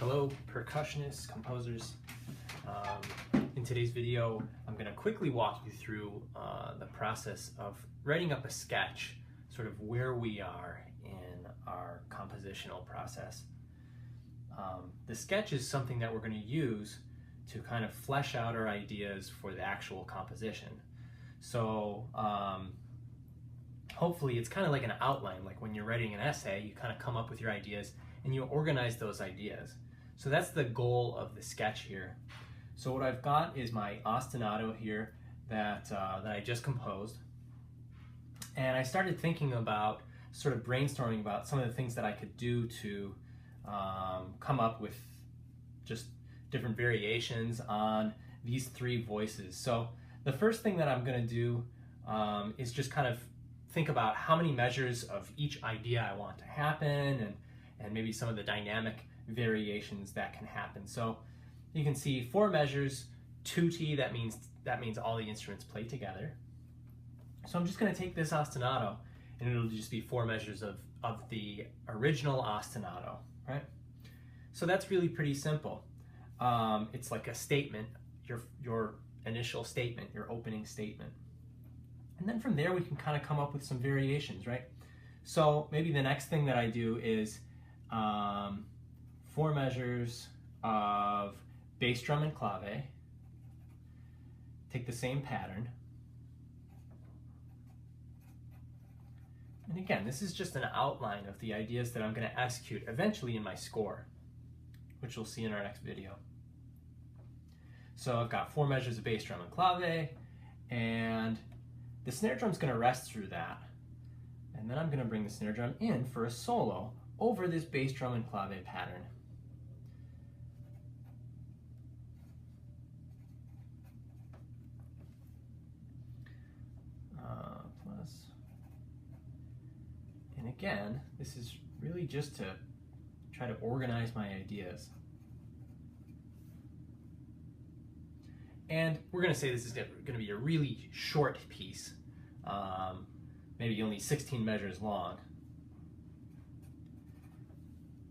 Hello, percussionists, composers. In today's video, I'm going to quickly walk you through the process of writing up a sketch, sort of where we are in our compositional process. The sketch is something that we're going to use to kind of flesh out our ideas for the actual composition. So hopefully it's kind of like an outline, like when you're writing an essay, you kind of come up with your ideas and you organize those ideas. So that's the goal of the sketch here. So what I've got is my ostinato here that I just composed. And I started thinking about, sort of brainstorming about some of the things that I could do to come up with just different variations on these three voices. So the first thing that I'm going to do is just kind of think about how many measures of each idea I want to happen, and maybe some of the dynamic variations that can happen. So you can see 4 measures, tutti, that means all the instruments play together. So I'm just going to take this ostinato and it'll just be 4 measures of the original ostinato, right? So that's really pretty simple. It's like a statement, your initial statement, your opening statement. And then from there we can kind of come up with some variations, right? So maybe the next thing that I do is 4 measures of bass drum and clave. Take the same pattern. And again, this is just an outline of the ideas that I'm going to execute eventually in my score, which we'll see in our next video. So I've got 4 measures of bass drum and clave, and the snare drum's going to rest through that. And then I'm going to bring the snare drum in for a solo over this bass drum and clave pattern. And again, this is really just to try to organize my ideas. And we're going to say this is going to be a really short piece, maybe only 16 measures long.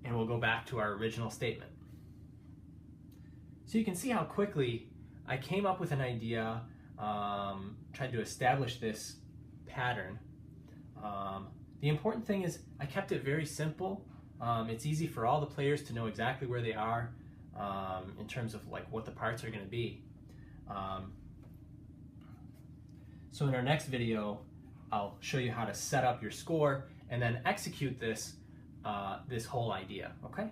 And we'll go back to our original statement. So you can see how quickly I came up with an idea, tried to establish this pattern. The important thing is I kept it very simple. It's easy for all the players to know exactly where they are in terms of like what the parts are going to be. So in our next video, I'll show you how to set up your score and then execute this, this whole idea, okay?